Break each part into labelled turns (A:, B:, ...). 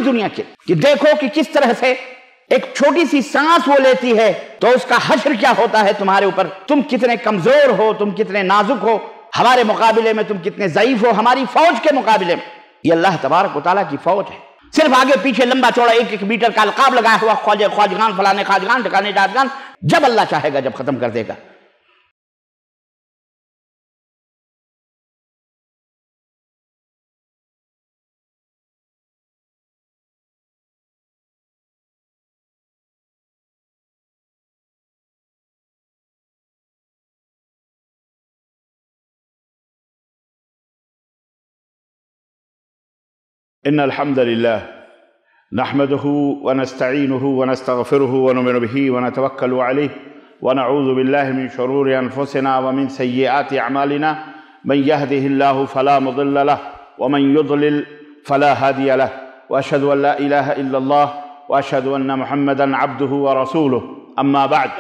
A: دنیا کے، کہ دیکھو کہ کس طرح سے ایک چھوٹی سی سانس وہ لیتی ہے تو اس کا حشر کیا ہوتا ہے تمہارے اوپر، تم کتنے کمزور ہو، تم کتنے نازک ہو، ہمارے مقابلے میں تم کتنے ضعیف ہو، ہماری فوج کے مقابلے میں۔ یہ اللہ تبارک و تعالیٰ کی فوج ہے، صرف آگے پیچھے لمبا چوڑا 1-1 میٹر کا القاب لگایا ہوا، خواجہ خواجگان فلانے خواجگان ٹھکانے جاگان، جب اللہ چاہے گا جب ختم کر دے گا۔
B: إن الحمد لله نحمده ونستعينه ونستغفره ونؤمن به ونتوكل عليه ونعوذ بالله من شرور أنفسنا ومن سيئات أعمالنا من يهده الله فلا مضل له ومن يضلل فلا هادي له وأشهد أن لا إله إلا الله وأشهد أن محمدا عبده ورسوله أما بعد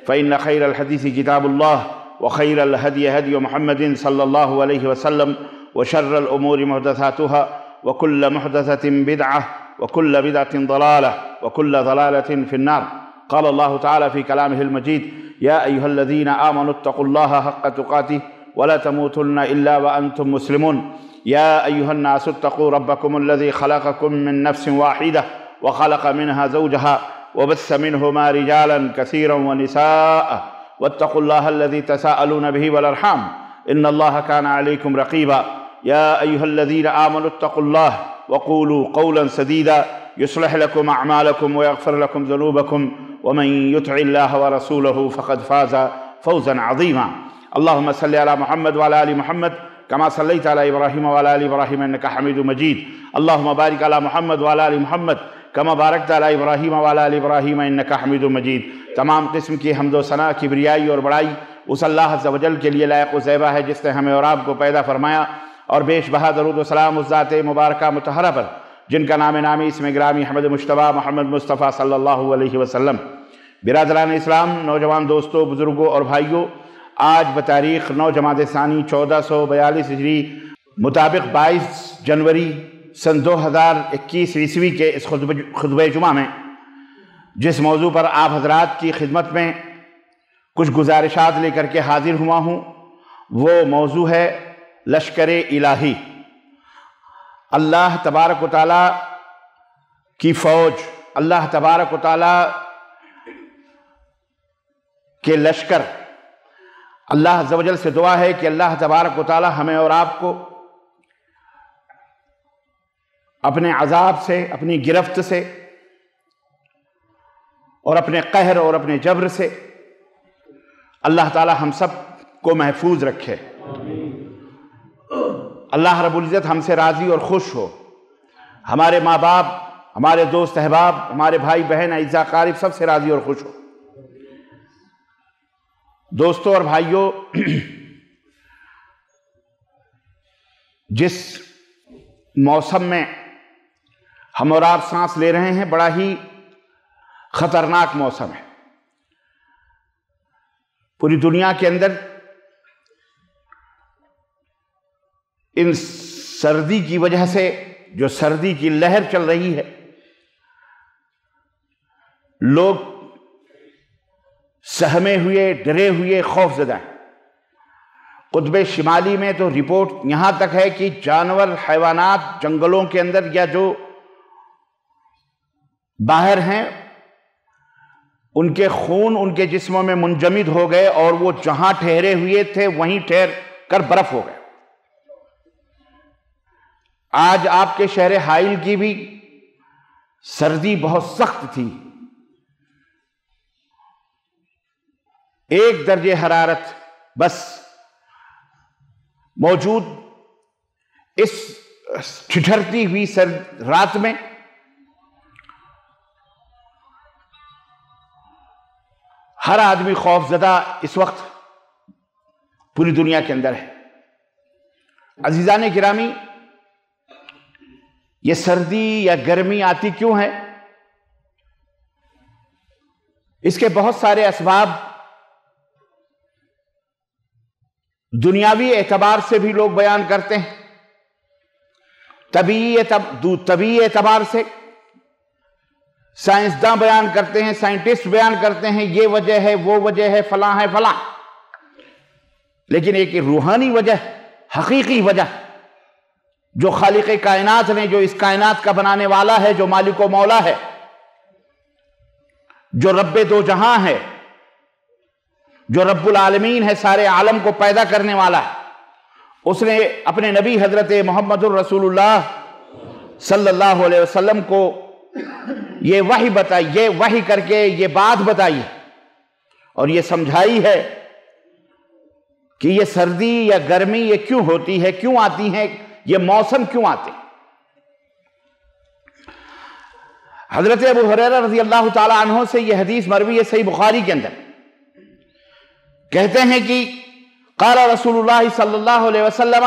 B: فإن خير الحديث كتاب الله وخير الهدي هدي محمد صلى الله عليه وسلم وشر الأمور محدثاتها وكل محدثة بدعة وكل بدعة ضلالة وكل ضلالة في النار. قال الله تعالى في كلامه المجيد: يا أيها الذين آمنوا اتقوا الله حق تقاته ولا تموتن إلا وأنتم مسلمون. يا أيها الناس اتقوا ربكم الذي خلقكم من نفس واحدة وخلق منها زوجها وبث منهما رجالا كثيرا ونساء واتقوا الله الذي تساءلون به والأرحام إن الله كان عليكم رقيبا. يا أيها الذين آمنوا اتقوا الله وقولوا قولا سديدا يصلح لكم أعمالكم ويغفر لكم ذنوبكم ومن يطع الله ورسوله فقد فاز فوزا عظيما. اللهم صل على محمد وعلى آل محمد كما صليت على إبراهيم وعلى آل إبراهيم إنك حميد مجيد. اللهم بارك على محمد وعلى آل محمد كما باركت على إبراهيم وعلى آل إبراهيم إنك حميد مجيد. تمام قسم کی حمد و ثنا، کبریائی اور بڑائی اس اللہ عز و جل کے لیے لائق و زیبا ہے جس نے ہمیں اور آپ کو پیدا فرمایا، اور بیش بہا درود و سلام اس ذات مبارکہ مطہرہ پر جن کا نام نامی اسم گرامی احمد مجتبیٰ محمد مصطفیٰ صلی اللہ علیہ وسلم۔ برادران اسلام، نوجوان دوستوں، بزرگوں اور بھائیوں، آج بتاریخ 9 جمادی ثانی 1442 ہجری مطابق 22 جنوری سن 2021 عیسوی کے اس خطبہ جمعہ میں جس موضوع پر آپ حضرات کی خدمت میں کچھ گزارشات لے کر کے حاضر ہوا ہوں، وہ موضوع ہے لشکر الہی، اللہ تبارک و تعالیٰ کی فوج، اللہ تبارک و تعالیٰ کے لشکر۔ اللہ عز و جل سے دعا ہے کہ اللہ تبارک و تعالیٰ ہمیں اور آپ کو اپنے عذاب سے، اپنی گرفت سے اور اپنے قہر اور اپنے جبر سے اللہ تعالیٰ ہم سب کو محفوظ رکھے۔ اللہ رب العزت ہم سے راضی اور خوش ہو، ہمارے ماں باپ، ہمارے دوست احباب، ہمارے بھائی بہن، اعزاء اقارب سب سے راضی اور خوش ہو۔ دوستوں اور بھائیوں، جس موسم میں ہم اور آپ سانس لے رہے ہیں بڑا ہی خطرناک موسم ہے۔ پوری دنیا کے اندر ان سردی کی وجہ سے جو سردی کی لہر چل رہی ہے، لوگ سہمے ہوئے، ڈرے ہوئے، خوف زدہ ہیں۔ قطب شمالی میں تو رپورٹ یہاں تک ہے کہ جانور، حیوانات جنگلوں کے اندر یا جو باہر ہیں ان کے خون ان کے جسموں میں منجمد ہو گئے اور وہ جہاں ٹھہرے ہوئے تھے وہیں ٹھہر کر برف ہو گئے۔ آج آپ کے شہر حائل کی بھی سردی بہت سخت تھی، 1 درجہ حرارت بس موجود اس ٹھٹھرتی ہوئی رات میں ہر آدمی خوف زدہ اس وقت پوری دنیا کے اندر ہے۔ عزیزان گرامی، یہ سردی یا گرمی آتی کیوں ہے؟ اس کے بہت سارے اسباب دنیاوی اعتبار سے بھی لوگ بیان کرتے ہیں،
A: طبی اعتبار سے سائنسداں بیان کرتے ہیں، سائنٹسٹ بیان کرتے ہیں، یہ وجہ ہے، وہ وجہ ہے، فلاں ہے، فلاں. لیکن ایک روحانی وجہ، حقیقی وجہ، جو خالق کائنات نے، جو اس کائنات کا بنانے والا ہے، جو مالک و مولا ہے، جو رب دو جہاں ہے، جو رب العالمین ہے، سارے عالم کو پیدا کرنے والا ہے، اس نے اپنے نبی حضرت محمد الرسول اللہ صلی اللہ علیہ وسلم کو یہ وحی بتائی، یہ وحی کر کے یہ بات بتائی اور یہ سمجھائی ہے کہ یہ سردی یا گرمی یہ کیوں ہوتی ہے، کیوں آتی ہیں، یہ موسم کیوں آتے ہیں. حضرت ابو ہریرہ رضی اللہ تعالی عنہ سے یہ حدیث مروی ہے صحیح بخاری کے اندر، کہتے ہیں کہ قال رسول اللہ صلی اللہ علیہ وسلم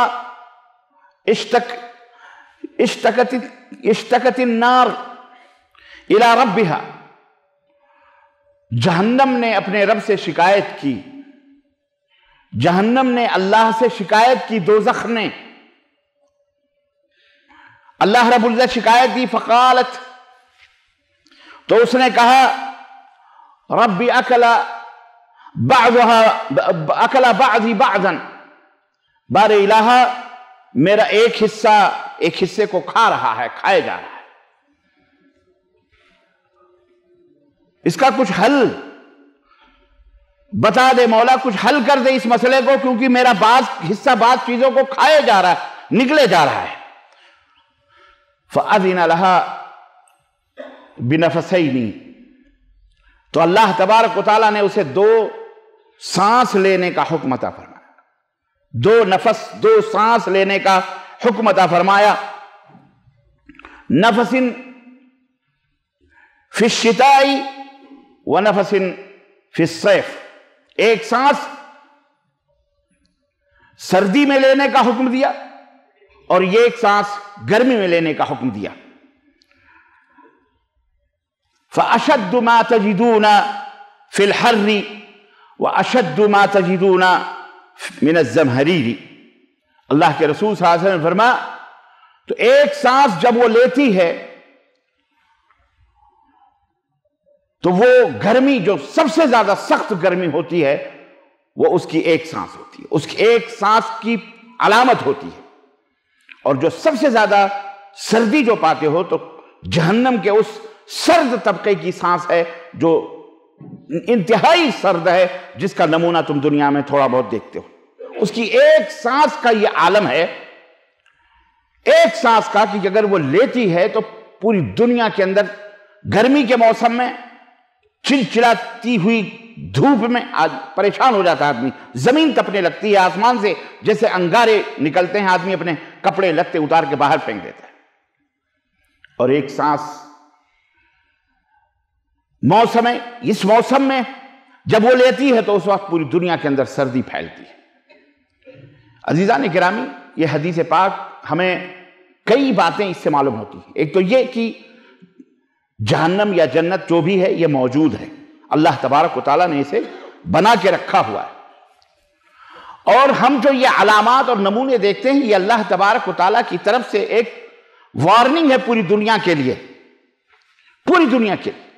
A: اشتکت النار الى ربها، جہنم نے اپنے رب سے شکایت کی، جہنم نے اللہ سے شکایت کی، دوزخ نے. اللہ رب العزت شکایت دی، فقالت، تو اس نے کہا ربی اکل بعضی بعضا، بار الہ میرا ایک حصہ ایک حصے کو کھا رہا ہے، کھائے جا رہا ہے. اس کا کچھ حل بتا دے مولا، کچھ حل کر دے اس مسئلے کو، کیونکہ میرا حصہ بعض چیزوں کو کھائے جا رہا ہے، نکلے جا رہا ہے. فَأَذِنَ لَهَا بِنَفَسَيْنِ، تو اللہ تبارک و تعالیٰ نے اسے 2 سانس لینے کا حکم عطا فرمایا، 2 نفس، 2 سانس لینے کا حکم عطا فرمایا. نفس فی الشتاء ونفس فی الصیف، ایک سانس سردی میں لینے کا حکم دیا اور یہ ایک سانس گرمی میں لینے کا حکم دیا. فَأَشَدُّ مَا تَجِدُونَ فِي الْحَرِّ وَأَشَدُّ مَا تَجِدُونَ مِنَ الزَّمْهَرِيرِ، اللہ کے رسول صلی اللہ علیہ وسلم نے فرمایا تو ایک سانس جب وہ لیتی ہے تو وہ گرمی، جو سب سے زیادہ سخت گرمی ہوتی ہے، وہ اس کی ایک سانس ہوتی ہے، اس کی ایک سانس کی علامت ہوتی ہے. اور جو سب سے زیادہ سردی جو پاتے ہو تو جہنم کے اس سرد طبقے کی سانس ہے، جو انتہائی سرد ہے، جس کا نمونہ تم دنیا میں تھوڑا بہت دیکھتے ہو. اس کی ایک سانس کا یہ عالم ہے، ایک سانس کا، کہ اگر وہ لیتی ہے تو پوری دنیا کے اندر گرمی کے موسم میں چلچلاتی ہوئی دھوپ میں آج پریشان ہو جاتا ہے آدمی، زمین تپنے لگتی ہے آسمان سے جیسے انگارے نکلتے ہیں، آدمی اپنے کپڑے لتے اتار کے باہر پھینک دیتا ہے. اور ایک سانس اس موسم میں جب وہ لیتی ہے تو اس وقت پوری دنیا کے اندر سردی پھیلتی ہے. عزیزان گرامی، یہ حدیث پاک ہمیں کئی باتیں اس سے معلوم ہوتی ہیں. ایک تو یہ کہ جہنم یا جنت جو بھی ہے یہ موجود ہے، اللہ تبارک و تعالیٰ نے اسے بنا کے رکھا ہوا ہے. اور ہم جو یہ علامات اور نمونے دیکھتے ہیں، یہ اللہ تبارک و تعالیٰ کی طرف سے ایک وارننگ ہے پوری دنیا کے لیے، پوری دنیا کے لیے،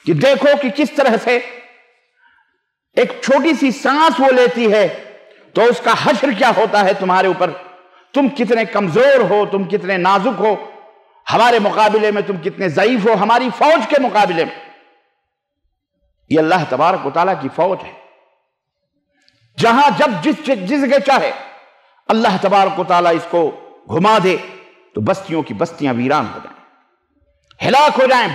A: کہ دیکھو کہ کس طرح سے ایک چھوٹی سی سانس وہ لیتی ہے تو اس کا حشر کیا ہوتا ہے تمہارے اوپر. تم کتنے کمزور ہو، تم کتنے نازک ہو، ہمارے مقابلے میں تم کتنے ضعیف ہو، ہماری فوج کے مقابلے میں. یہ اللہ تبارک و تعالیٰ کی فوج ہے، جہاں جب جس جگہ چاہے اللہ تبارک و تعالیٰ اس کو گھما دے تو بستیوں کی بستیاں ویران ہو جائیں، ہلاک ہو جائیں،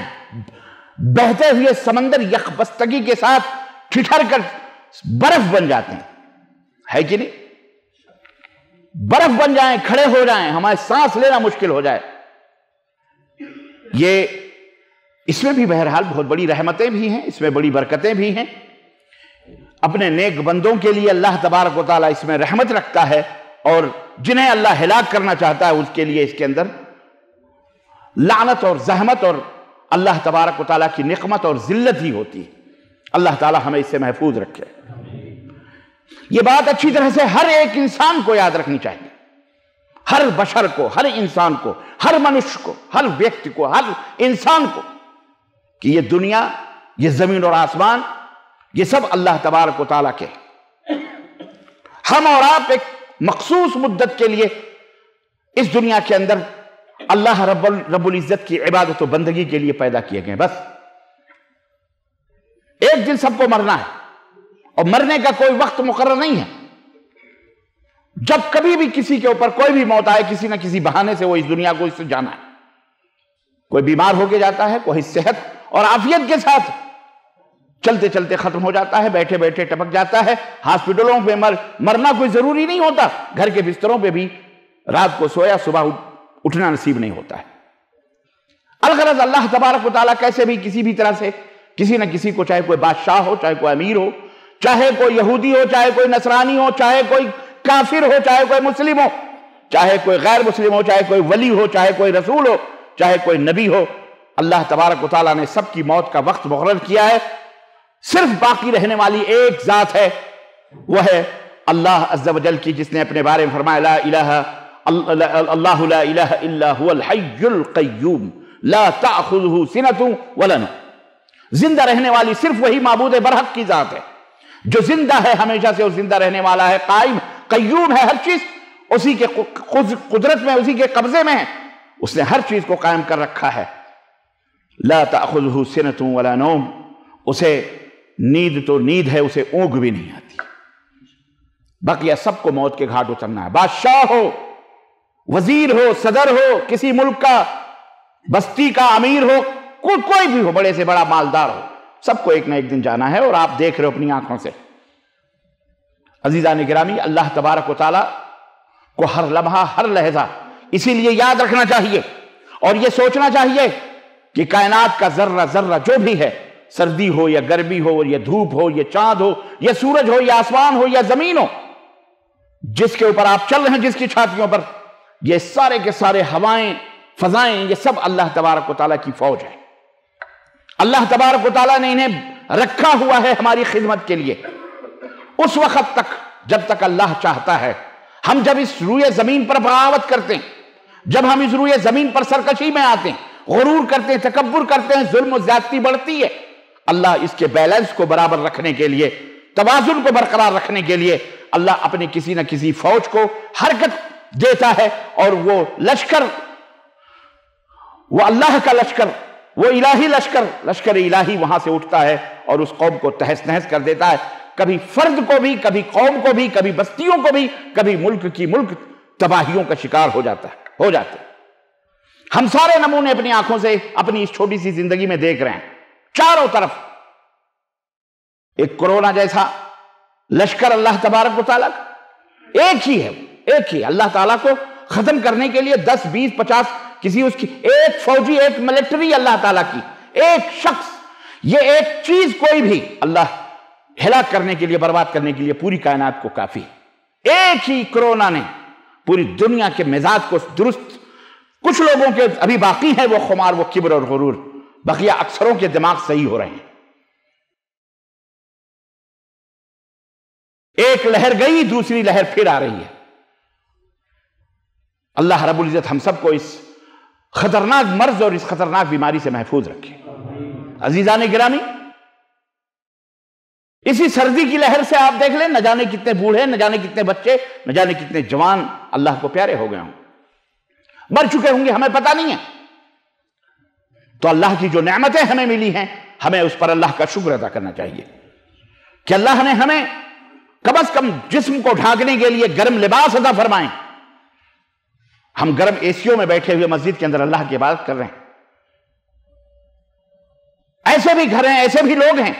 A: بہتے ہوئے سمندر یکبستگی کے ساتھ ٹھٹر کر برف بن جاتے ہیں، ہے کہ نہیں؟ برف بن جائیں، کھڑے ہو جائیں، ہمارے سانس لینا مشکل ہو جائے. یہ اس میں بھی بہرحال بہت بڑی رحمتیں بھی ہیں، اس میں بڑی برکتیں بھی ہیں. اپنے نیک بندوں کے لیے اللہ تبارک و تعالیٰ اس میں رحمت رکھتا ہے، اور جنہیں اللہ ہلاک کرنا چاہتا ہے اس کے لیے اس کے اندر لعنت اور زحمت اور اللہ تبارک و تعالیٰ کی نقمت اور ذلت ہی ہوتی ہے. اللہ تعالیٰ ہمیں اس سے محفوظ رکھے. یہ بات اچھی طرح سے ہر ایک انسان کو یاد رکھنی چاہیے، ہر بشر کو، ہر انسان کو، ہر منش کو، ہر ویکتی کو، ہر انسان کو کہ یہ دنیا، یہ زمین اور آسمان، یہ سب اللہ تبارک و تعالیٰ کے، ہم اور آپ ایک مخصوص مدت کے لیے اس دنیا کے اندر اللہ رب العزت کی عبادت و بندگی کے لیے پیدا کیے گئے. بس ایک دن سب کو مرنا ہے، اور مرنے کا کوئی وقت مقرر نہیں ہے. جب کبھی بھی کسی کے اوپر کوئی بھی موت آئے، کسی نہ کسی بہانے سے وہ اس دنیا کو اس سے جانا ہے. کوئی بیمار ہو کے جاتا ہے، کوئی صحت اور عافیت کے ساتھ چلتے چلتے ختم ہو جاتا ہے، بیٹھے بیٹھے ٹپک جاتا ہے. ہاسپٹلوں پہ مرنا کوئی ضروری نہیں ہوتا، گھر کے بستروں پہ بھی رات کو سویا صبح اٹھنا نصیب نہیں ہوتا ہے. الغرض اللہ تبارک و تعالیٰ کیسے بھی کسی بھی طرح سے کسی نہ کسی کو، چاہے کوئی بادشاہ ہو، چاہے کوئی امیر ہو، چاہے کوئی یہودی ہو، چاہے کوئی نصرانی ہو، چاہے کوئی کافر ہو، چاہے کوئی مسلم ہو، چاہے کوئی غیر مسلم ہو، چاہے کوئی ولی ہو، چاہے کوئی رسول ہو، چاہے کوئی نبی ہو، اللہ تبارک و تعالیٰ نے سب کی موت کا وقت مقرر کیا ہے. صرف باقی رہنے والی ایک ذات ہے، وہ ہے اللہ عز و جل کی، جس نے اپنے بارے میں فرمایا لا الہ اللہ لا الہ الا هو الحی القیوم لا تأخذہ سنۃ ولا نوم. زندہ رہنے والی صرف وہی معبود برحق کی ذات ہے جو زندہ ہے، ہمیشہ سے وہ زندہ رہنے والا ہے، قائم قیوم ہے. ہر چیز اسی کے قدرت میں، اسی کے قبضے میں ہے، اس نے ہر چیز کو قائم کر رکھا ہے. لا تأخذہ سنۃ ولا نوم، اسے نیند تو نیند ہے، اسے اونگ بھی نہیں آتی. بقیہ سب کو موت کے گھاٹ اترنا ہے. بادشاہ ہو، وزیر ہو، صدر ہو، کسی ملک کا بستی کا امیر ہو، کوئی بھی ہو، بڑے سے بڑا مالدار ہو، سب کو ایک نہ ایک دن جانا ہے. اور آپ دیکھ رہے ہو اپنی آنکھوں سے. عزیزان گرامی، اللہ تبارک و تعالیٰ کو ہر لمحہ، ہر لحظہ اسی لیے یاد رکھنا چاہیے اور یہ سوچنا چاہیے کہ کائنات کا ذرہ ذرہ جو بھی ہے، سردی ہو یا گرمی ہو، یا دھوپ ہو یا چاند ہو یا سورج ہو یا آسمان ہو یا زمین ہو، جس کے اوپر آپ چل رہے ہیں، جس کی چھاتیوں پر، یہ سارے کے سارے ہوائیں، فضائیں، یہ سب اللہ تبارک و تعالیٰ کی فوج ہے. اللہ تبارک و تعالیٰ نے انہیں رکھا ہوا ہے ہماری خدمت کے لیے. اس وقت تک جب تک اللہ چاہتا ہے. ہم جب اس روئے زمین پر بغاوت کرتے ہیں، جب ہم اس روئے زمین پر سرکشی میں آتے ہیں، غرور کرتے ہیں، تکبر کرتے ہیں، ظلم و زیادتی بڑھتی ہے، اللہ اس کے بیلنس کو برابر رکھنے کے لیے، توازن کو برقرار رکھنے کے لیے اللہ اپنے کسی نہ کسی فوج کو حرکت دیتا ہے. اور وہ لشکر، وہ اللہ کا لشکر، وہ الہی لشکر، لشکر الہی وہاں سے اٹھتا ہے اور اس قوم کو تہس نہس کر دیتا ہے. کبھی فرد کو بھی، کبھی قوم کو بھی، کبھی بستیوں کو بھی، کبھی ملک کی ملک تباہیوں کا شکار ہو جاتے ہیں. ہم سارے نمونے اپنی آنکھوں سے اپنی اس چھوٹی سی زندگی میں دیکھ رہے ہیں. چاروں طرف ایک کورونا جیسا لشکر اللہ تبارک و تعالیٰ کا ایک ہی ہے، ایک ہی. اللہ تعالیٰ کو ختم کرنے کے لیے 10 20 50 کسی اس کی ایک فوجی، ایک ملٹری اللہ تعالیٰ کی، ایک شخص، یہ ایک چیز کوئی بھی اللہ ہلاک کرنے کے لیے، برباد کرنے کے لیے پوری کائنات کو کافی. ایک ہی کورونا نے پوری دنیا کے مزاج کو درست، کچھ لوگوں کے ابھی باقی ہیں وہ خمار، وہ کبر اور غرور، بقیہ اکثروں کے دماغ صحیح ہو رہے ہیں. ایک لہر گئی، دوسری لہر پھر آ رہی ہے. اللہ رب العزت ہم سب کو اس خطرناک مرض اور اس خطرناک بیماری سے محفوظ رکھے. عزیزان گرامی، اسی سردی کی لہر سے آپ دیکھ لیں، نہ جانے کتنے بوڑھے، نہ جانے کتنے بچے، نہ جانے کتنے جوان اللہ کو پیارے ہو گئے ہوں، مر چکے ہوں گے، ہمیں پتہ نہیں ہے. تو اللہ کی جو نعمتیں ہمیں ملی ہیں، ہمیں اس پر اللہ کا شکر ادا کرنا چاہیے کہ اللہ نے ہمیں کم از کم جسم کو ڈھانکنے کے لیے گرم لباس عطا فرمائیں. ہم گرم ایسیوں میں بیٹھے ہوئے مسجد کے اندر اللہ کی عبادت کر رہے ہیں. ایسے بھی گھر ہیں، ایسے بھی لوگ ہیں،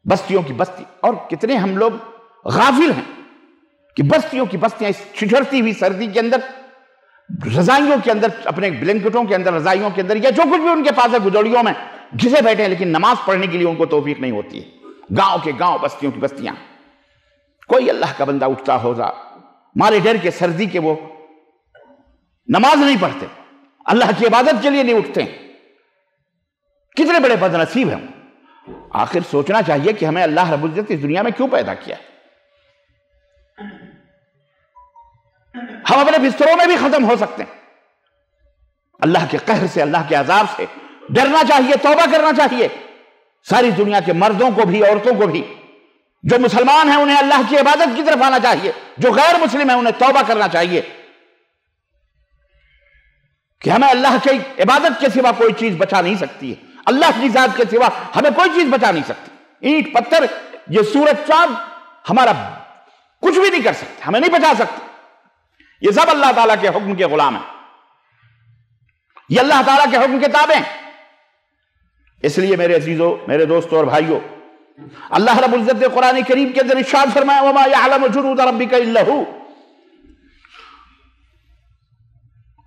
A: بستیوں کی بستی. اور کتنے ہم لوگ غافل ہیں کہ بستیوں کی بستیاں اس چھچھڑتی ہوئی سردی کے اندر، رضائیوں کے اندر، اپنے بلینکٹوں کے اندر، رضائیوں کے اندر، یا جو کچھ بھی ان کے پاس ہے گدوڑیوں میں گھسے بیٹھے ہیں، لیکن نماز پڑھنے کے لیے ان کو توفیق نہیں ہوتی ہے. گاؤں کے گاؤں، بستیوں کی بستیاں. کوئی اللہ کا بندہ اٹھتا ہوگا مارے ڈر کے سردی کے، وہ نماز نہیں پڑھتے، اللہ کی عبادت کے لیے نہیں اٹھتے. کتنے بڑے بد نصیب ہیں. آخر سوچنا چاہیے کہ ہمیں اللہ رب العزت اس دنیا میں کیوں پیدا کیا. ہم اپنے بستروں میں بھی ختم ہو سکتے ہیں۔ اللہ کے قہر سے، اللہ کے عذاب سے ڈرنا چاہیے، توبہ کرنا چاہیے۔ ساری دنیا کے مردوں کو بھی، عورتوں کو بھی، جو مسلمان ہیں انہیں اللہ کی عبادت کی طرف آنا چاہیے، جو غیر مسلم ہیں انہیں توبہ کرنا چاہیے کہ ہمیں اللہ کی عبادت کے سوا کوئی چیز بچا نہیں سکتی ہے، اللہ کی ذات کے سوا ہمیں کوئی چیز بچا نہیں سکتی۔ اینٹ، پتھر، یہ سورج، چاند ہمارا کچھ بھی نہیں کر سکتے، ہمیں نہیں بچا سکتے۔ یہ سب اللہ تعالیٰ کے حکم کے غلام ہیں، یہ اللہ تعالیٰ کے حکم کے تابع ہیں۔ اس لیے میرے عزیزوں، میرے دوستوں اور بھائیوں، اللہ رب العزت نے قرآن کریم کے اندر ارشاد فرمایا وَمَا يَعْلَمُ جُنُودَ رَبِّكَ إِلَّا هُوَ۔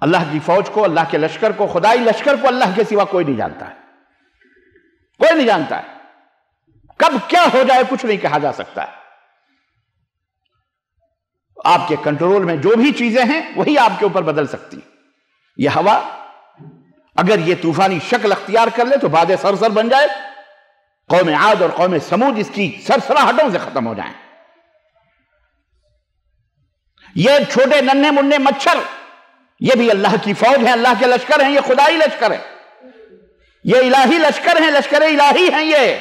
A: اللہ کی فوج کو، اللہ کے لشکر کو، خدائی لشکر کو اللہ کے سوا کوئی نہیں جانتا ہے، کوئی نہیں جانتا ہے۔ کب کیا ہو جائے کچھ نہیں کہا جا سکتا ہے۔ آپ کے کنٹرول میں جو بھی چیزیں ہیں وہی آپ کے اوپر بدل سکتی ہیں۔ یہ ہوا اگر یہ طوفانی شکل اختیار کر لے تو باد سرسر بن جائے، قوم عاد اور قوم سمود اس کی سرسراہٹوں سے ختم ہو جائیں۔ یہ چھوٹے ننھے منھے مچھر، یہ بھی اللہ کی فوج ہیں، اللہ کے لشکر ہیں، یہ خدائی لشکر ہیں، یہ الہی لشکر ہیں، لشکر الہی ہیں۔ یہ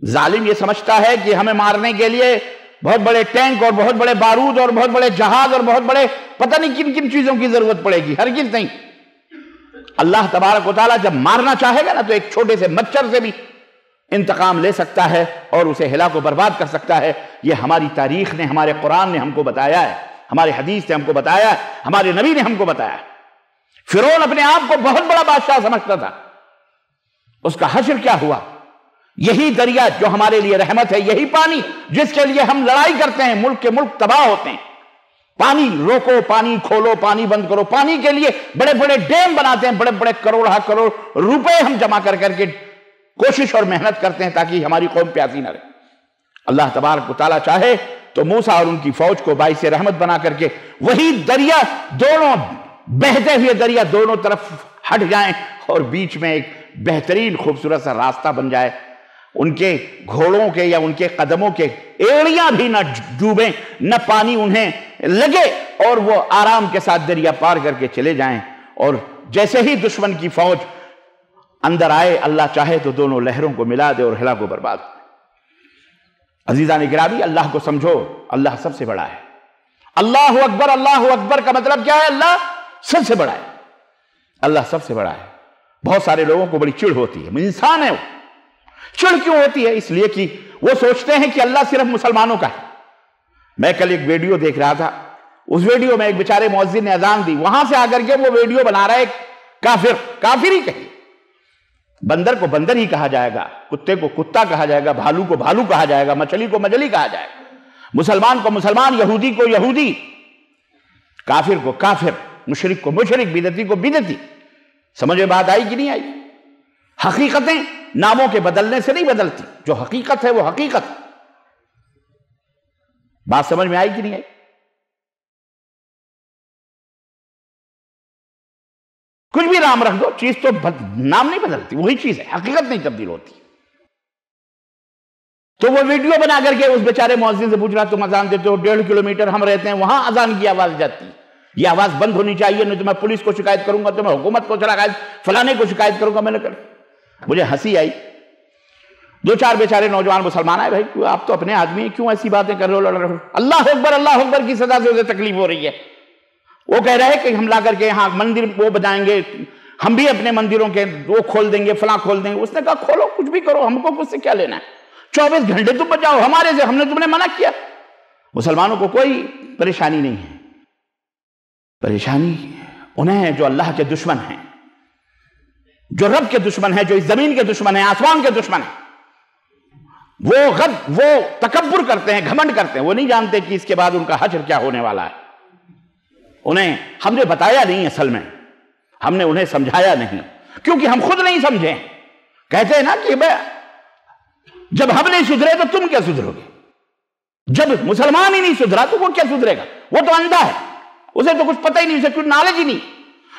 A: ظالم یہ سمجھتا ہے کہ ہمیں مارنے کے لیے بہت بڑے ٹینک اور بہت بڑے بارود اور بہت بڑے جہاز اور بہت بڑے پتہ نہیں کن کن چیزوں کی ضرورت پڑے گی، ہرگز نہیں۔ اللہ تبارک و تعالیٰ جب مارنا چاہے گا نا تو ایک چھوٹے سے مچھر سے بھی انتقام لے سکتا ہے اور اسے ہلاک و برباد کر سکتا ہے۔ یہ ہماری تاریخ نے، ہمارے قرآن نے ہم کو بتایا ہے، ہمارے حدیث نے ہم کو بتایا ہے، ہمارے نبی نے ہم کو بتایا ہے۔ فرعون اپنے آپ کو بہت بڑا بادشاہ سمجھتا تھا، اس کا حشر کیا ہوا؟ یہی دریا جو ہمارے لیے رحمت ہے، یہی پانی جس کے لیے ہم لڑائی کرتے ہیں، ملک کے ملک تباہ ہوتے ہیں۔ پانی روکو، پانی کھولو، پانی بند کرو، پانی کے لیے بڑے بڑے ڈیم بناتے ہیں، بڑے بڑے کروڑ روپے ہم جمع کر کے کوشش اور محنت کرتے ہیں تاکہ ہماری قوم پیاسی نہ رہے۔ اللہ تبارک و تعالیٰ چاہے تو موسیٰ اور ان کی فوج کو باعث رحمت بنا کر کے وہی دریا، دونوں بہتے ہوئے دریا دونوں طرف ہٹ جائیں اور بیچ میں ایک بہترین خوبصورت سا راستہ بن جائے، ان کے گھوڑوں کے یا ان کے قدموں کے ایڑیاں بھی نہ ڈوبیں، نہ پانی انہیں لگے، اور وہ آرام کے ساتھ دریا پار کر کے چلے جائیں۔ اور جیسے ہی دشمن کی فوج اندر آئے، اللہ چاہے تو دونوں لہروں کو ملا دے اور ہلاک و برباد۔ عزیزان گرامی، اللہ کو سمجھو، اللہ سب سے بڑا ہے۔ اللہ اکبر، اللہ اکبر کا مطلب کیا ہے؟ اللہ سب سے بڑا ہے، اللہ سب سے بڑا ہے۔ بہت سارے لوگوں کو بڑی چڑ ہوتی ہے، انسان ہے وہ، چڑ کیوں ہوتی ہے؟ اس لیے کہ وہ سوچتے ہیں کہ اللہ صرف مسلمانوں کا ہے۔ میں کل ایک ویڈیو دیکھ رہا تھا، اس ویڈیو میں ایک بیچارے مؤذن نے اذان دی، وہاں سے آ کر کے وہ ویڈیو بنا رہا ہے ایک کافر، کافر ہی کہیے، بندر کو بندر ہی کہا جائے گا، کتے کو کتا کہا جائے گا، بھالو کو بھالو کہا جائے گا، مچھلی کو مچھلی کہا جائے گا، مسلمان کو مسلمان، یہودی کو یہودی، کافر کو کافر، مشرک کو مشرک، بدعتی کو بدعتی۔ سمجھ میں بات آئی کہ نہیں آئی؟ حقیقتیں ناموں کے بدلنے سے نہیں بدلتی، جو حقیقت ہے وہ حقیقت۔ بات سمجھ میں آئی کہ نہیں آئی؟ کچھ بھی نام رکھ دو، چیز تو نام نہیں بدلتی، وہی چیز ہے، حقیقت نہیں تبدیل ہوتی۔ تو وہ ویڈیو بنا کر کے اس بیچارے مؤذن سے پوچھ رہا، تم اذان دیتے ہو، 1.5 کلومیٹر ہم رہتے ہیں، وہاں اذان کی آواز جاتی ہے، یہ آواز بند ہونی چاہیے، نہیں تو میں پولیس کو شکایت کروں گا، تو میں حکومت کو فلانے کو شکایت کروں گا۔ میں نے کہا، مجھے ہنسی آئی۔ 2-4 بیچارے نوجوان مسلمان آئے، بھائی آپ تو اپنے آدمی ہیں، کیوں ایسی باتیں کر رہے ہو، لڑ رہے ہو؟ اللہ اکبر کی صدا سے اسے تکلیف ہو رہی ہے۔ وہ کہہ رہے ہیں کہ ہم لا کر کے یہاں مندر وہ بنائیں گے، ہم بھی اپنے مندروں کے وہ کھول دیں گے، فلاں کھول دیں گے۔ اس نے کہا کھولو، کچھ بھی کرو، ہم کو کچھ سے کیا لینا ہے، 24 گھنٹے تم بچاؤ ہمارے سے، ہم نے تم نے منع کیا۔ مسلمانوں کو کوئی پریشانی نہیں ہے، پریشانی انہیں ہے جو اللہ کے دشمن ہیں، جو رب کے دشمن ہیں، جو اس زمین کے دشمن ہیں، آسمان کے دشمن ہیں۔ وہ تکبر کرتے ہیں، گھمنڈ کرتے ہیں، وہ نہیں جانتے کہ اس کے بعد ان کا حشر کیا ہونے والا ہے۔ انہیں ہم نے بتایا نہیں، اصل میں ہم نے انہیں سمجھایا نہیں، کیونکہ ہم خود نہیں سمجھے۔ کہتے ہیں نا کہ جب ہم نہیں سدھرے تو تم کیا سدھرو گے؟ جب مسلمان ہی نہیں سدھرا تو وہ کیا سدھرے گا؟ وہ تو اندھا ہے، اسے تو کچھ پتہ ہی نہیں، اسے کچھ نالج ہی نہیں،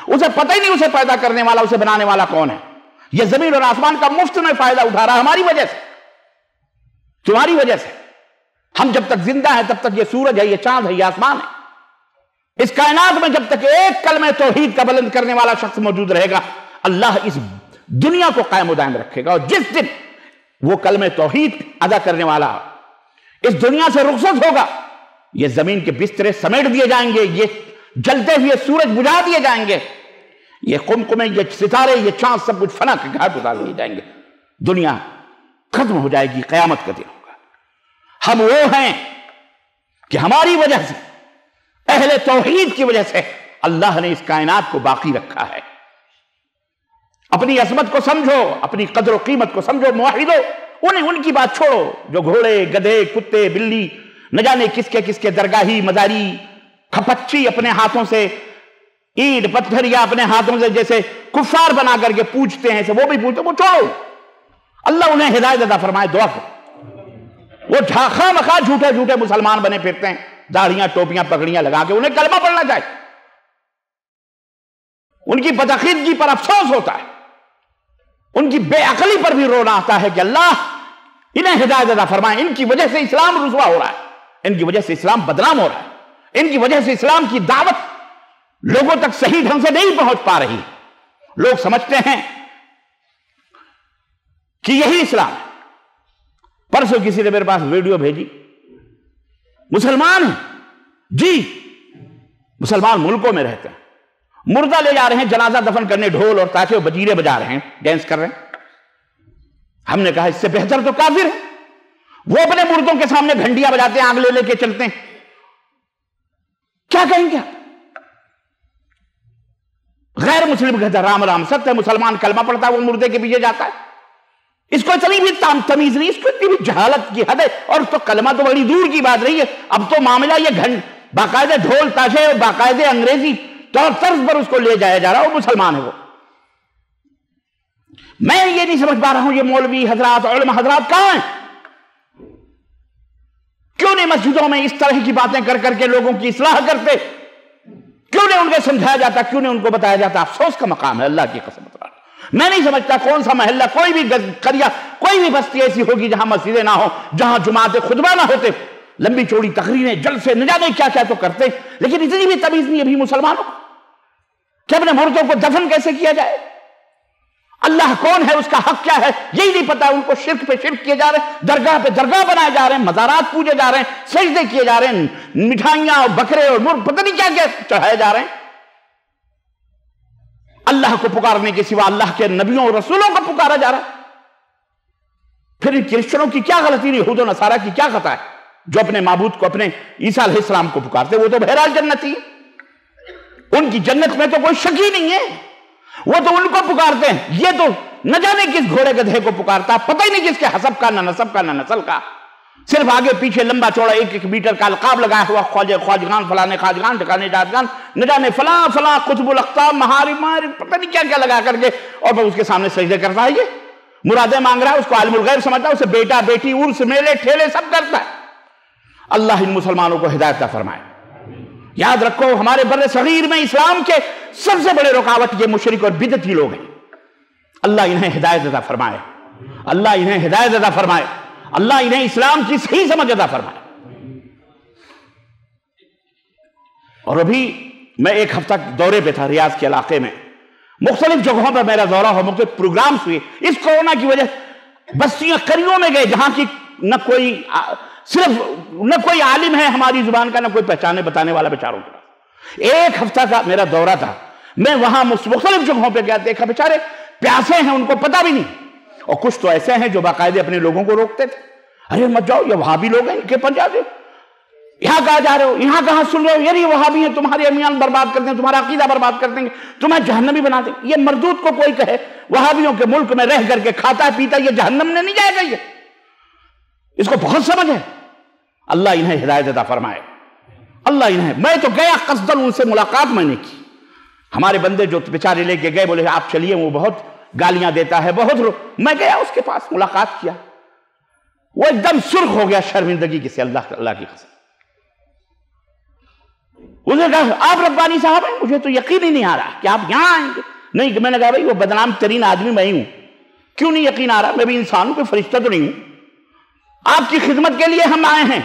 A: اسے پتہ ہی نہیں اسے پیدا کرنے والا، اسے بنانے والا کون ہے۔ یہ زمین اور آسمان کا مفت میں فائدہ اٹھا رہا ہماری وجہ سے، تمہاری وجہ سے۔ ہم جب تک زندہ ہیں تب تک یہ سورج ہے، یہ چاند ہے، یہ آسمان ہے، اس کائنات میں جب تک ایک کلمہ توحید کا بلند کرنے والا شخص موجود رہے گا، اللہ اس دنیا کو قائم و دائم رکھے گا. اور جس دن وہ کلمہ توحید ادا کرنے والا اس دنیا سے رخصت ہوگا، یہ زمین کے بسترے سمیٹ دیے جائیں گے، یہ جلتے ہوئے سورج بجھا دیے جائیں گے، یہ قمقمے، یہ ستارے، یہ چاند، سب کچھ فنا کے گھاٹ اتار دیے جائیں گے. دنیا ختم ہو جائے گی، قیامت کا دن ہوگا. ہم وہ ہیں کہ ہماری وجہ سے، اہل توحید کی وجہ سے اللہ نے اس کائنات کو باقی رکھا ہے. اپنی عظمت کو سمجھو، اپنی قدر و قیمت کو سمجھو موحدو. ان کی بات چھوڑو جو گھوڑے، گدھے، کتے، بلی، نہ جانے کس کے درگاہی، مزاری، کھپچی اپنے ہاتھوں سے اینٹ پتھر یا اپنے ہاتھوں سے جیسے کفار بنا کر کے پوچھتے ہیں، وہ بھی پوچھتے، وہ چھوڑو. اللہ انہیں ہدایت عطا فرمائے، دعا کرو. وہ خواہ مخواہ جھوٹے جھوٹے مسلمان بنے پھرتے ہیں، داڑھیاں ٹوپیاں پگڑیاں لگا کے. انہیں کلمہ پڑھنا چاہیے. ان کی بدعقیدگی پر افسوس ہوتا ہے، ان کی بے عقلی پر بھی رونا آتا ہے کہ اللہ انہیں ہدایت عطا فرمائے. ان کی وجہ سے اسلام رسوا ہو رہا ہے، ان کی وجہ سے اسلام بدنام ہو رہا ہے، ان کی وجہ سے اسلام کی دعوت لوگوں تک صحیح ڈھنگ سے نہیں پہنچ پا رہی. لوگ سمجھتے ہیں کہ یہی اسلام ہے. پرسوں کسی نے میرے پاس ویڈیو بھیجی، مسلمان ہیں جی، مسلمان ملکوں میں رہتے ہیں، مردہ لے جا رہے ہیں جنازہ دفن کرنے، ڈھول اور تاشے اور بجیرے بجا رہے ہیں، ڈانس کر رہے ہیں. ہم نے کہا اس سے بہتر تو کافر ہے. وہ اپنے مردوں کے سامنے گھنٹیاں بجاتے ہیں، آگ لے لے کے چلتے ہیں. کیا کہیں گے؟ غیر مسلم کہتا ہے رام رام ست ہے، مسلمان کلمہ پڑھتا ہے، وہ مردے کے پیچھے جاتا ہے. اس کو اتنی بھی تمیز نہیں، اس کو اتنی بھی جہالت کی حد ہے. اور تو کلمہ تو بڑی دور کی بات رہی ہے، اب تو معاملہ یہ باقاعدہ ڈھول تاشے اور باقاعدہ انگریزی طرز پر اس کو لے جایا جا رہا ہے. وہ مسلمان ہے. وہ میں یہ نہیں سمجھ پا رہا ہوں، یہ مولوی حضرات، علماء حضرات کہاں ہیں؟ کیوں نہیں مسجدوں میں اس طرح کی باتیں کر کر کے لوگوں کی اصلاح کرتے؟ کیوں نہیں ان کو سمجھایا جاتا؟ کیوں نہیں ان کو بتایا جاتا؟ افسوس کا مقام ہے، اللہ کی قسم. میں نہیں سمجھتا کون سا محلہ، کوئی بھی قريہ، کوئی بھی بستی ایسی ہوگی جہاں مسجدیں نہ ہوں، جہاں جماعت خطبہ نہ ہوتے. لمبی چوڑی تقریریں، جلسے، نہ جانے کیا کیا تو کرتے، لیکن اتنی بھی تمیز نہیں ابھی مسلمانوں کہ اپنے مردوں کو دفن کیسے کیا جائے. اللہ کون ہے، اس کا حق کیا ہے، یہی نہیں پتا. ان کو شرک پہ شرک کیے جا رہے ہیں، درگاہ پہ درگاہ بنائے جا رہے ہیں، مزارات پوجے جا رہے ہیں، سجدے کیے جا رہے ہیں، مٹھائیاں اور بکرے اور مرغ پتہ نہیں کیا کیا چڑھائے جا رہے ہیں. اللہ کو پکارنے کے سوا اللہ کے نبیوں اور رسولوں کو پکارا جا رہا ہے. پھر ان کرسچنوں کی کیا غلطی نہیں، یہود و نصارہ کی کیا خطا ہے جو اپنے معبود کو، اپنے عیسیٰ علیہ السلام کو پکارتے؟ وہ تو بہرحال جنتی ہے، ان کی جنت میں تو کوئی شک ہی نہیں ہے. وہ تو ان کو پکارتے ہیں، یہ تو نہ جانے کس گھوڑے گدھے کو پکارتا، پتہ ہی نہیں کس کے حسب کا، نہ نسب کا، نہ نسل کا. صرف آگے پیچھے لمبا چوڑا 1-1 میٹر کا القاب لگایا ہوا، خواجہ خواجگان، فلانے خواجگان، ٹھکانے جاتگان، نہ جانے فلاں فلاں قطب الاقطاب، محارم، پتہ نہیں کیا کیا لگا کر کے، اور پھر اس کے سامنے سجدے کرتا ہے. یہ مرادیں مانگ رہا ہے، اس کو عالم الغیب سمجھتا ہے، اسے بیٹا بیٹی عرس میلے ٹھیلے سب کرتا ہے. اللہ ان مسلمانوں کو ہدایت عطا فرمائے. یاد رکھو ہمارے بر صغیر میں اسلام کے سب سے بڑے رکاوٹ یہ مشرک اور بدعتی لوگ ہیں. اللہ انہیں ہدایت عطا فرمائے، اللہ انہیں ہدایت عطا فرمائے، اللہ انہیں اسلام کی صحیح سمجھ عطا فرمائے. اور ابھی میں 1 ہفتہ دورے پہ تھا ریاض کے علاقے میں، مختلف جگہوں پر میرا دورہ ہوا، مختلف پروگرامز ہوئے. اس کورونا کی وجہ بستیاں قریوں میں گئے جہاں کی نہ کوئی عالم ہے ہماری زبان کا، نہ کوئی پہچانے بتانے والا بیچاروں کا. 1 ہفتہ کا میرا دورہ تھا، میں وہاں مختلف جگہوں پہ گیا، دیکھا بیچارے پیاسے ہیں، ان کو پتہ بھی نہیں. اور کچھ تو ایسے ہیں جو باقاعدے اپنے لوگوں کو روکتے تھے، ارے مت جاؤ، یہ وہابی لوگ ہیں، ان کے پاس جاتے ہو، یہاں کہاں جا رہے ہو، یہاں کہاں سن رہے ہو، یعنی وہابی ہیں، تمہارے امیان برباد کر دیں، تمہارا عقیدہ برباد کر دیں گے، تمہیں جہنمی بنا دیں. یہ مردود کو کوئی کہے وہابیوں کے ملک میں رہ کر کے کھاتا پیتا یہ جہنم میں نہیں جائے گا، یہ اس کو بہت سمجھ ہے. اللہ انہیں ہدایت عطا فرمائے، اللہ انہیں. میں تو گیا قصداً، ان سے ملاقات میں نے کی. ہمارے بندے جو بیچارے لے کے گئے بولے آپ چلیے، وہ بہت گالیاں دیتا ہے، بہت میں گیا اس کے پاس، ملاقات کیا، وہ ایک دم سرخ ہو گیا شرمندگی کی سے. اللہ کی قسم، انہوں نے کہا آپ ربانی صاحب ہیں، مجھے تو یقین ہی نہیں آ رہا کہ آپ یہاں آئیں گے. نہیں، میں نے کہا بھائی وہ بدنام ترین آدمی میں ہی ہوں، کیوں نہیں یقین آ رہا؟ میں بھی انسان ہوں، کوئی فرشتہ تو نہیں ہوں. آپ کی خدمت کے لیے ہم آئے ہیں،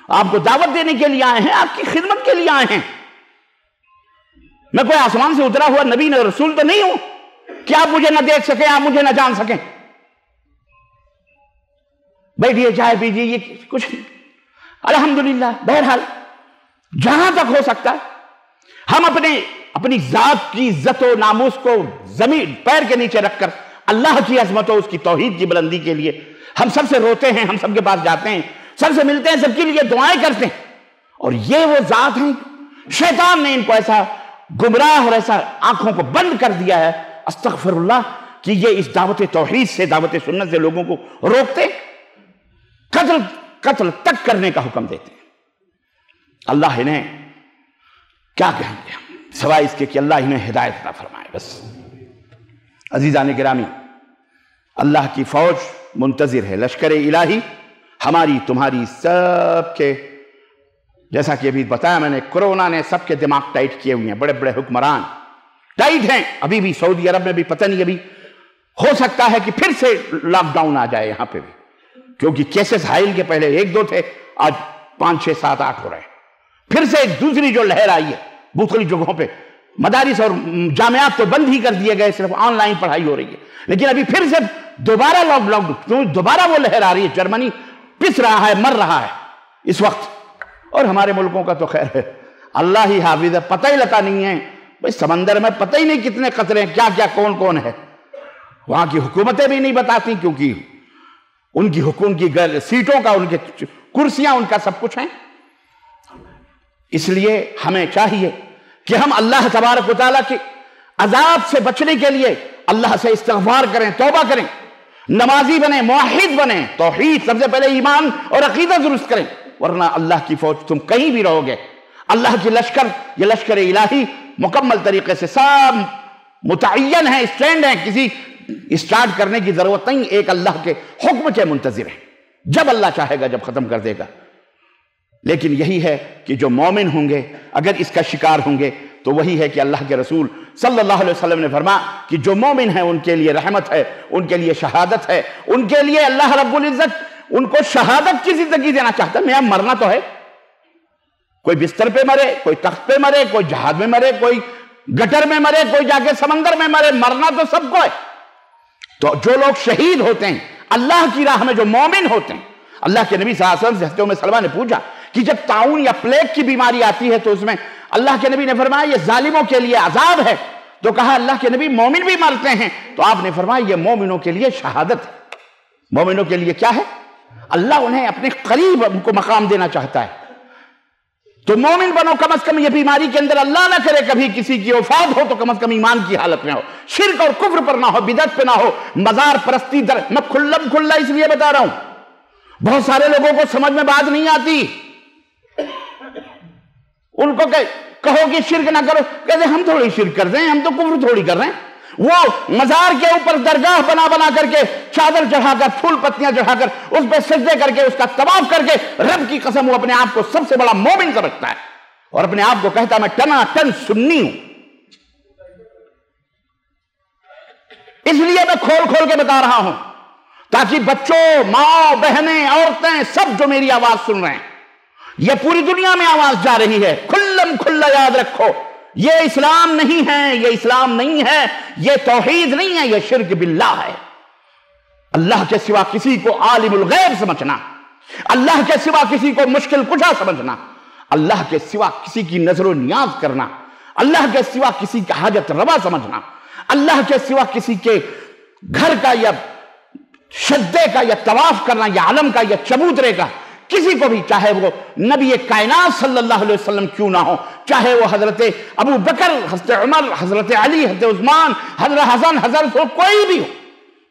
A: آپ کو دعوت دینے کے لیے آئے ہیں، آپ کی خدمت کے لیے آئے ہیں. میں کوئی آسمان سے اترا ہوا نبی نہ رسول تو نہیں ہوں کہ آپ مجھے نہ دیکھ سکیں، آپ مجھے نہ جان سکیں۔ بیٹھیے چائے پیجیے، یہ کچھ نہیں۔ الحمدللہ بہرحال جہاں تک ہو سکتا ہے ہم اپنی ذات کی عزت و ناموس کو زمین پیر کے نیچے رکھ کر اللہ کی عظمت و اس کی توحید کی بلندی کے لیے ہم سب سے روتے ہیں، ہم سب کے پاس جاتے ہیں، سب سے ملتے ہیں، سب کے لیے دعائیں کرتے ہیں۔ اور یہ وہ ذات ہیں، شیطان نے ان کو ایسا گمراہ اور ایسا آنکھوں کو بند کر دیا ہے، استغفر اللہ، کہ یہ اس دعوت توحید سے، دعوت سنت سے لوگوں کو روکتے، قتل تک کرنے کا حکم دیتے ہیں۔ اللہ انہیں کیا کہیں گے سوائے اس کے کہ اللہ انہیں ہدایت عطا فرمائے۔ بس عزیزان گرامی، اللہ کی فوج منتظر ہے، لشکر الہی ہماری تمہاری سب کے، جیسا کہ ابھی بتایا میں نے، کرونا نے سب کے دماغ ٹائٹ کیے ہوئے ہیں، بڑے بڑے حکمران ٹائٹ ہیں۔ ابھی بھی سعودی عرب میں بھی پتہ نہیں، ابھی ہو سکتا ہے کہ پھر سے لاک ڈاؤن آ جائے یہاں پہ بھی، کیونکہ کیسز حائل کے پہلے 1-2 تھے، آج 5, 6, 7, 8 ہو رہے ہیں۔ پھر سے ایک دوسری جو لہر آئی ہے مختلف جگہوں پہ، مدارس اور جامعات تو بند ہی کر دیے گئے، صرف آن لائن پڑھائی ہو رہی ہے، لیکن ابھی پھر سے دوبارہ لاک ڈاؤن، دوبارہ وہ لہر آ رہی ہے۔ جرمنی پس رہا ہے، مر رہا ہے اس وقت، اور ہمارے ملکوں کا تو خیر ہے، اللہ ہی حافظ ہے، پتہ ہی لگا نہیں ہے بھئی سمندر میں پتہ ہی نہیں کتنے قطرے ہیں، کیا کیا کون کون ہے۔ وہاں کی حکومتیں بھی نہیں بتاتی، کیونکہ ان کی حکومت کی سیٹوں کا، ان کے کرسیاں، ان کا سب کچھ ہیں۔ اس لیے ہمیں چاہیے کہ ہم اللہ تبارک و تعالیٰ کے عذاب سے بچنے کے لیے اللہ سے استغفار کریں، توبہ کریں، نمازی بنیں، موحد بنیں، توحید سب سے پہلے ایمان اور عقیدہ درست کریں، ورنہ اللہ کی فوج تم کہیں بھی رہو گے، اللہ کی لشکر، یہ لشکر الہی مکمل طریقے سے سب متعین ہیں، اسٹینڈ ہیں، کسی اسٹارٹ کرنے کی ضرورت نہیں، ایک اللہ کے حکم کے منتظر ہیں، جب اللہ چاہے گا جب ختم کر دے گا۔ لیکن یہی ہے کہ جو مومن ہوں گے اگر اس کا شکار ہوں گے تو وہی ہے کہ اللہ کے رسول صلی اللہ علیہ وسلم نے فرمایا کہ جو مومن ہیں ان کے لیے رحمت ہے، ان کے لیے شہادت ہے، ان کے لیے اللہ رب العزت ان کو شہادت کی زندگی دینا چاہتا ہے۔ میاں مرنا تو ہے، کوئی بستر پہ مرے، کوئی تخت پہ مرے، کوئی جہاد میں مرے، کوئی گٹر میں مرے، کوئی جا کے سمندر میں مرے، مرنا تو سب کو ہے۔ تو جو لوگ شہید ہوتے ہیں اللہ کی راہ میں، جو مومن ہوتے ہیں، اللہ کے نبی صلی اللہ علیہ وسلم سے حضرت ام سلمہ نے پوچھا کہ جب طاعون یا پلیگ کی بیماری آتی ہے تو اس میں اللہ کے نبی نے فرمایا یہ ظالموں کے لیے عذاب ہے، تو کہا اللہ کے نبی مومن بھی مرتے ہیں، تو آپ نے فرمایا یہ مومنوں کے لیے شہادت ہے۔ مومنوں کے لیے کیا ہے؟ اللہ انہیں اپنے قریب ان کو مقام دینا چاہتا ہے۔ تو مومن بنو، کم از کم یہ بیماری کے اندر اللہ نہ کرے کبھی کسی کی وفات ہو تو کم از کم ایمان کی حالت میں ہو، شرک اور کفر پر نہ ہو، بدعت پہ نہ ہو، مزار پرستی در۔ میں کھلا اس لیے بتا رہا ہوں، بہت سارے لوگوں کو سمجھ میں بات نہیں آتی، ان کو کہو کہ شرک نہ کرو، کہتے ہم تھوڑی شرک کر رہے ہیں، ہم تو کفر تھوڑی کر رہے ہیں۔ وہ مزار کے اوپر درگاہ بنا کر کے چادر چڑھا کر، پھول پتیاں چڑھا کر، اس پہ سجدے کر کے، اس کا طواف کر کے، رب کی قسم وہ اپنے آپ کو سب سے بڑا مومن سمجھتا ہے اور اپنے آپ کو کہتا ہے میں ٹنا ٹن سنی ہوں۔ اس لیے میں کھول کے بتا رہا ہوں تاکہ بچوں، ماں، بہنیں، عورتیں سب جو میری آواز سن رہے ہیں، یہ پوری دنیا میں آواز جا رہی ہے، کھلا یاد رکھو، یہ اسلام نہیں ہے، یہ اسلام نہیں ہے، یہ توحید نہیں ہے، یہ شرک باللہ ہے۔ اللہ کے سوا کسی کو عالم الغیب سمجھنا، اللہ کے سوا کسی کو مشکل کشا سمجھنا، اللہ کے سوا کسی کی نظر و نیاز کرنا، اللہ کے سوا کسی کا حاجت روا سمجھنا، اللہ کے سوا کسی کے گھر کا یا شدے کا یا طواف کرنا یا علم کا یا چبوترے کا، کسی کو بھی، چاہے وہ نبی کائنات صلی اللہ علیہ وسلم کیوں نہ ہو، چاہے وہ حضرت ابو بکر، حضرت عمر، حضرت علی، حضرت عثمان، حضرت حسن، حضرت کوئی بھی ہو،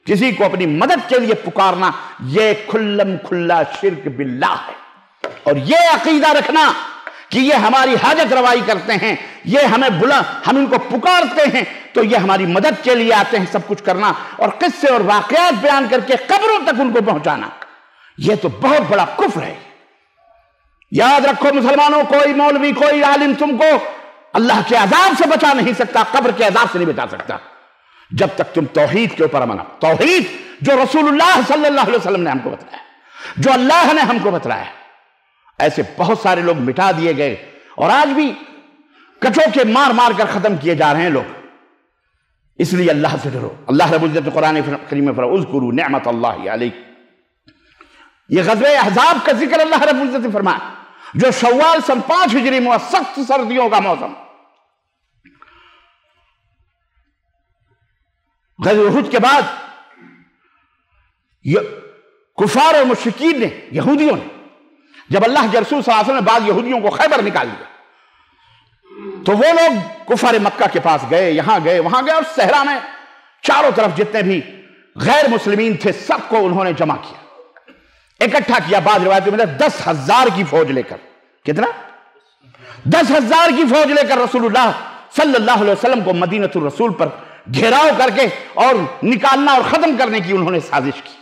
A: کسی کو اپنی مدد کے لیے پکارنا یہ کھلا شرک باللہ ہے۔ اور یہ عقیدہ رکھنا کہ یہ ہماری حاجت روائی کرتے ہیں، یہ ہم ان کو پکارتے ہیں تو یہ ہماری مدد کے لیے آتے ہیں، سب کچھ کرنا اور قصے اور واقعات بیان کر کے قبروں تک ان کو پہنچانا، یہ تو بہت بڑا کفر ہے۔ یاد رکھو مسلمانوں، کوئی مولوی، کوئی عالم تم کو اللہ کے عذاب سے بچا نہیں سکتا، قبر کے عذاب سے نہیں بچا سکتا، جب تک تم توحید کے اوپر امن ہو۔ توحید جو رسول اللہ صلی اللہ علیہ وسلم نے ہم کو بتلایا، جو اللہ نے ہم کو بتلایا، ایسے بہت سارے لوگ مٹا دیے گئے اور آج بھی کچوکے مار مار کر ختم کیے جا رہے ہیں لوگ. اس لیے اللہ سے ڈرو. اللہ رب العزت قرآن کریم میں فرمایا اذکروا نعمت اللہ علیکم. یہ غزوہ احزاب کا ذکر اللہ رب العزت نے فرمایا جو شوال سن 5 ہجری میں سخت سردیوں کا موسم. غزوہ احد کے بعد کفار اور مشرکین نے، یہودیوں نے، جب اللہ کے رسول صلی اللہ علیہ وسلم نے بعض یہودیوں کو خیبر نکال دیا تو وہ لوگ کفار مکہ کے پاس گئے، یہاں گئے وہاں گئے، اور صحرا میں چاروں طرف جتنے بھی غیر مسلمین تھے سب کو انہوں نے جمع کیا، اکٹھا کیا. بعض روایتوں میں 10,000 کی فوج لے کر. کتنا؟ 10,000 کی فوج لے کر رسول اللہ صلی اللہ علیہ وسلم کو مدینۃ الرسول پر گھیراؤ کر کے اور نکالنا اور ختم کرنے کی انہوں نے سازش کی.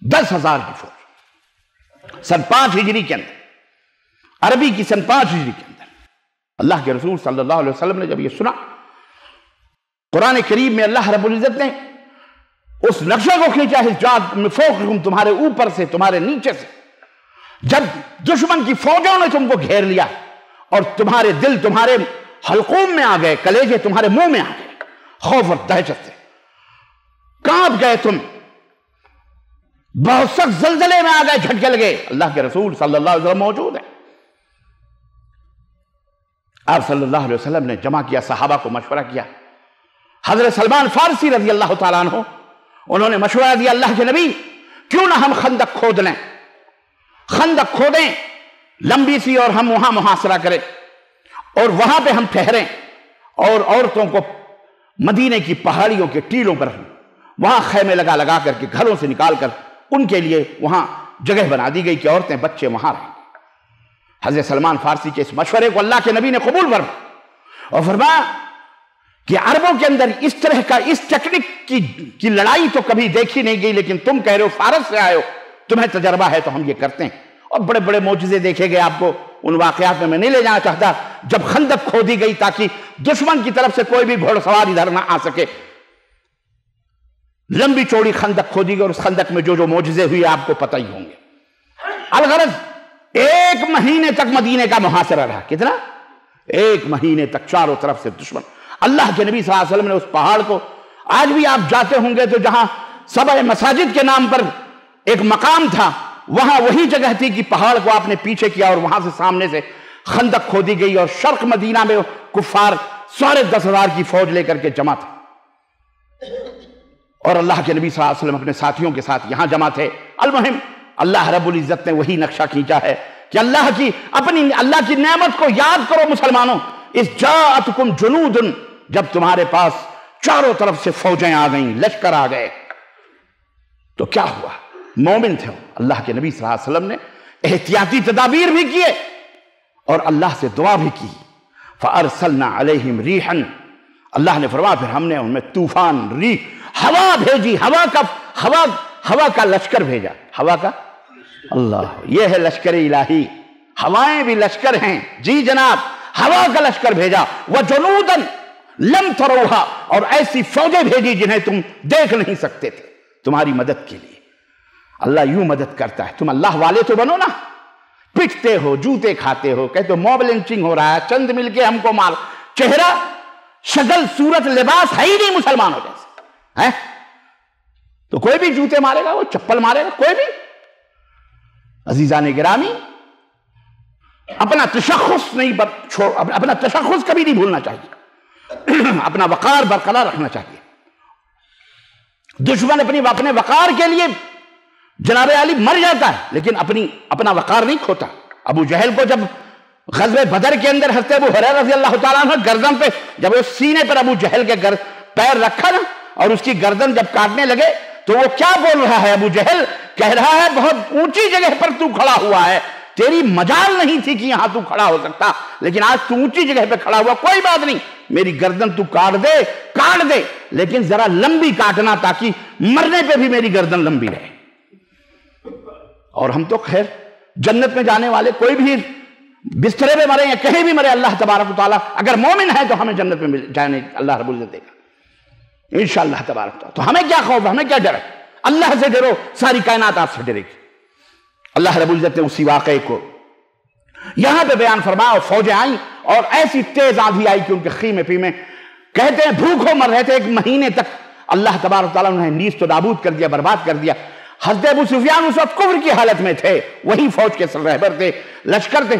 A: 10,000 کی فوج سن 5 ہجری کے اندر، عربی کی سن 5 ہجری کے اندر. اللہ کے رسول صلی اللہ علیہ وسلم نے جب یہ سنا، قرآن کریم میں اللہ رب العزت نے اس نقشے کو کھینچا حجات میں فوقکم، تمہارے اوپر سے، تمہارے نیچے سے. جب دشمن کی فوجوں نے تم کو گھیر لیا اور تمہارے دل تمہارے حلقوم میں آ گئے، کلیجے تمہارے منہ میں آ گئے، خوف اور دہشت سے کانپ گئے، تم بہت سخت زلزلے میں آ گئے، جھٹکے لگے. اللہ کے رسول صلی اللہ علیہ وسلم موجود ہیں. آپ صلی اللہ علیہ وسلم نے جمع کیا، صحابہ کو مشورہ کیا. حضرت سلمان فارسی رضی اللہ تعالیٰ عنہ انہوں نے مشورہ دیا، اللہ کے نبی کیوں نہ ہم خندق کھود لیں، خندق کھودیں لمبی سی، اور ہم وہاں محاصرہ کریں اور وہاں پہ ہم ٹھہریں، اور عورتوں کو مدینے کی پہاڑیوں کے ٹیلوں پر وہاں خیمے لگا لگا کر کے گھروں سے نکال کر ان کے لیے وہاں جگہ بنا دی گئی کہ عورتیں بچے وہاں رہیں. حضرت سلمان فارسی کے اس مشورے کو اللہ کے نبی نے قبول فرمایا اور فرمایا کہ عربوں کے اندر اس طرح کا اس ٹیکنک کی لڑائی تو کبھی دیکھی نہیں گئی، لیکن تم کہہ رہے ہو فارس سے آئے ہو، تمہیں تجربہ ہے تو ہم یہ کرتے ہیں. اور بڑے بڑے معجزے دیکھے گئے. آپ کو ان واقعات میں نہیں لے جانا چاہتا جب خندق کھودی گئی تاکہ دشمن کی طرف سے کوئی بھی گھوڑ سوار ادھر نہ آ سکے. لمبی چوڑی خندق کھودی گئی اور اس خندق میں جو معجزے ہوئے آپ کو پتہ ہی ہوں گے. الغرض 1 مہینے تک مدینے کا محاصرہ رہا. کتنا؟ 1 مہینے تک چاروں طرف سے دشمن. اللہ کے نبی صلی اللہ علیہ وسلم نے اس پہاڑ کو، آج بھی آپ جاتے ہوں گے تو جہاں سبع مساجد کے نام پر ایک مقام تھا، وہاں وہی جگہ تھی کہ پہاڑ کو آپ نے پیچھے کیا اور وہاں سے سامنے سے خندق کھودی گئی، اور شرق مدینہ میں کفار 10,500 کی فوج لے کر کے جمع تھے. اور اللہ کے نبی صلی اللہ علیہ وسلم اپنے ساتھیوں کے ساتھ یہاں جمع تھے. المہم اللہ رب العزت نے وہی نقشہ کھینچا ہے کہ اللہ کی نعمت کو یاد کرو مسلمانوں. اس جاءتکم جنود، جب تمہارے پاس چاروں طرف سے فوجیں آ گئیں، لشکر آ گئے، تو کیا ہوا؟ مومن تھے. اللہ کے نبی صلی اللہ علیہ وسلم نے احتیاطی تدابیر بھی کیے اور اللہ سے دعا بھی کی. فَأَرْسَلْنَا عَلَيْهِمْ رِيحًا، اللہ نے فرمایا پھر ہم نے ان میں طوفان، ریح، ہوا بھیجی. ہوا کا لشکر بھیجا. ہوا کا، اللہ، یہ ہے لشکر الہی. ہوائیں بھی لشکر ہیں. جی جناب، ہوا کا لشکر بھیجا. وَجُنُودًا لَمْ تَرَوْهَا، اور ایسی فوجیں بھیجی جنہیں تم دیکھ نہیں سکتے تھے تمہاری مدد کے لیے. اللہ یوں مدد کرتا ہے. تم اللہ والے تو بنو نا. پٹتے ہو، جوتے کھاتے ہو، کہتے ہو موب لنچنگ ہو رہا ہے، چند مل کے ہم کو مار. چہرہ، شکل، صورت، لباس ہے ہی نہیں مسلمانوں جیسے. تو کوئی بھی جوتے مارے گا، وہ چپل مارے گا، کوئی بھی. عزیزان گرامی، اپنا تشخص نہیں اپنا تشخص کبھی نہیں بھولنا چاہیے. اپنا وقار برقرار رکھنا چاہیے. دشمن اپنے وقار کے لیے جناب علی مر جاتا ہے لیکن اپنا وقار نہیں کھوتا. ابو جہل کو جب غزوہ بدر کے اندر حضرت ابو ہریرہ رضی اللہ تعالیٰ عنہ گردن پہ، جب وہ سینے پر ابو جہل کے پیر رکھا نا اور اس کی گردن جب کاٹنے لگے تو وہ کیا بول رہا ہے؟ ابو جہل کہہ رہا ہے بہت اونچی جگہ پر تو کھڑا ہوا ہے، تیری مجال نہیں تھی کہ یہاں تو کھڑا ہو سکتا، لیکن آج تو اونچی جگہ پہ کھڑا ہوا، کوئی بات نہیں، میری گردن تو کاٹ دے لیکن ذرا لمبی کاٹنا تاکہ مرنے پہ بھی میری گردن لمبی رہے. اور ہم تو خیر جنت میں جانے والے، کوئی بھی بسترے میں مرے یا کہیں بھی مرے، اللہ تبارک و تعالیٰ اگر مومن ہے تو ہمیں جنت میں جانے اللہ رب العزت دے گا انشاءاللہ تبارک و تعالیٰ. تو ہمیں کیا خوف، ہمیں کیا ڈر ہے؟ اللہ سے ڈرو، ساری کائنات آپ سے ڈرے گی. اللہ رب العزت نے اسی واقعے کو یہاں پہ بیان فرمایا اور فوجیں آئیں اور ایسی تیز آندھی آئی کہ ان کے خیمے پیمے کہتے ہیں بھوکھوں مر رہے تھے. 1 مہینے تک اللہ تبارک تعالیٰ نے نیز و نابود کر دیا, برباد کر دیا. حضرت ابو سفیان اس وقت کفر کی حالت میں تھے, وہی فوج کے رہبر تھے, لشکر تھے,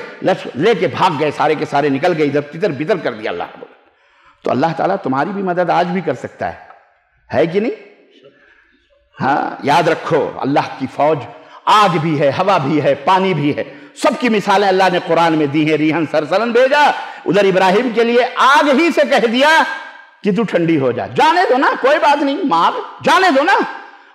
A: لے کے بھاگ گئے, سارے کے سارے نکل گئے, ادھر تدھر بدر کر دیا اللہ نے. تو اللہ تعالیٰ تمہاری بھی مدد آج بھی کر سکتا ہے کہ نہیں؟ ہاں یاد رکھو, اللہ کی فوج آگ بھی ہے, ہوا بھی ہے, پانی بھی ہے, سب کی مثالیں اللہ نے قرآن میں دی ہیں. ریحن سرسرن بھیجا, ادھر ابراہیم کے لیے آگ ہی سے کہہ دیا کہ تو ٹھنڈی ہو جا, جانے دو نا, کوئی بات نہیں, مار جانے دو نا,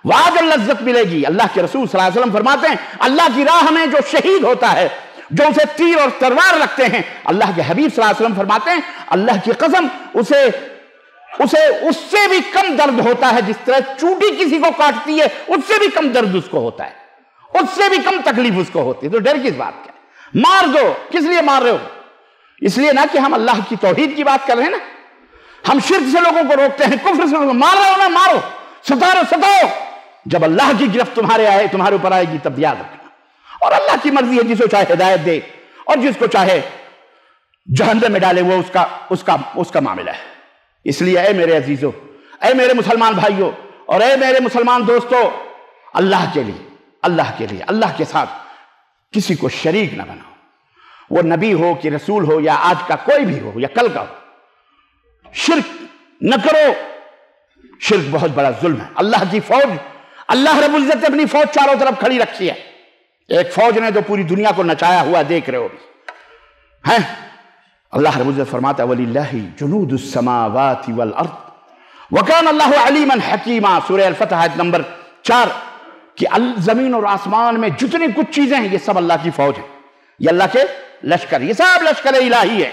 A: وعد لذت ملے گی. اللہ کے رسول صلی اللہ علیہ وسلم فرماتے ہیں اللہ کی راہ میں جو شہید ہوتا ہے, جو اسے تیر اور تلوار رکھتے ہیں, اللہ کے حبیب صلی اللہ علیہ وسلم فرماتے ہیں اللہ کی قسم اسے اس سے بھی کم درد ہوتا ہے, جس طرح چونٹی کسی کو کاٹتی ہے اس سے بھی کم درد اس کو ہوتا ہے, اس سے بھی کم تکلیف اس کو ہوتی ہے. تو ڈر کس بات کا؟ مار دو. کس لیے مار رہے ہو؟ اس لیے نہ کہ ہم اللہ کی توحید کی بات کر رہے ہیں نا, ہم شرک سے لوگوں کو روکتے ہیں, کفر سے لوگوں کو مار رہے ہو نا, مارو, ستاؤ. جب اللہ کی گرفت تمہارے اوپر آئے گی تب یاد رکھنا. اور اللہ کی مرضی ہے, جس کو چاہے ہدایت دے اور جس کو چاہے جہنم میں ڈالے, وہ اس کا معاملہ ہے. اس لیے اے میرے عزیزو, اے میرے مسلمان بھائیو, اور اے میرے مسلمان دوستو, اللہ کے لیے اللہ کے ساتھ کسی کو شریک نہ بناؤ. وہ نبی ہو کہ رسول ہو یا آج کا کوئی بھی ہو یا کل کا ہو, شرک نہ کرو. شرک بہت بڑا ظلم ہے. اللہ کی فوج, اللہ رب العزت نے اپنی فوج چاروں طرف کھڑی رکھی ہے. ایک فوج نے تو پوری دنیا کو نچایا ہوا دیکھ رہے ہو بھی ہیں. اللہ رب العزت فرماتا ہے وَلِلَّهِ جُنُودُ السَّمَاوَاتِ وَالْأَرْضِ وَكَانَ اللَّهُ عَلِيمًا حَكِيمًا. سورہ الفتح آیت نمبر 4 کہ زمین اور آسمان میں جتنی کچھ چیزیں ہیں یہ سب اللہ کی فوج ہے, یہ اللہ کے لشکر, یہ سب لشکر الہی ہے.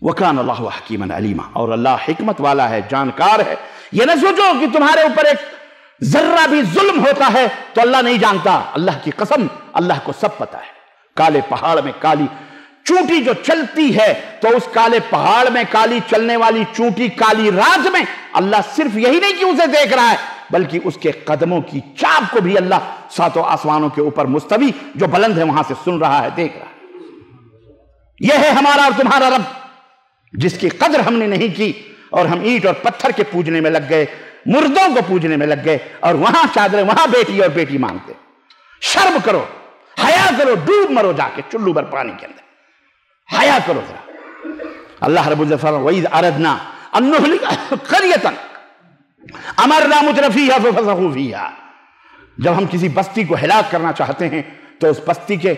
A: وَكَانَ اللَّهُ حَكِيمًا عَلِيمًا, اور اللہ حکمت والا ہے, جانکار ہے. یہ نہ سوچو کہ تمہارے اوپر ایک ذرہ بھی ظلم ہوتا ہے تو اللہ نہیں جانتا. اللہ کی قسم اللہ کو سب پتا ہے. کالے پہاڑ میں کالی چونٹی جو چلتی ہے تو اس کالے پہاڑ میں کالی چلنے والی چونٹی کالی رات میں اللہ صرف یہی نہیں کہ اسے دیکھ رہا ہے, بلکہ اس کے قدموں کی چاپ کو بھی اللہ 7 آسمانوں کے اوپر مستوی جو بلند ہے وہاں سے سن رہا ہے, دیکھ رہا ہے. یہ ہے ہمارا اور تمہارا رب, جس کی قدر ہم نے نہیں کی, اور ہم اینٹ اور پتھر کے پوجنے میں لگ گئے, مردوں کو پوجنے میں لگ گئے, اور وہاں چادریں, وہاں بیٹی اور بیٹی مانگتے. شرم کرو, حیا کرو, ڈوب مرو جا کے چلو بھر پانی کے اندر, حیا کرو ذرا. اللہ رب العزت فرماتا ہے وَإِذْ أَرَدْنَا أَن نُهْلِكَ قَرْيَةً أَمَرْنَا مُتْرَفِيهَا فَفَسَقُوا فِيهَا. جب ہم کسی بستی کو ہلاک کرنا چاہتے ہیں تو اس بستی کے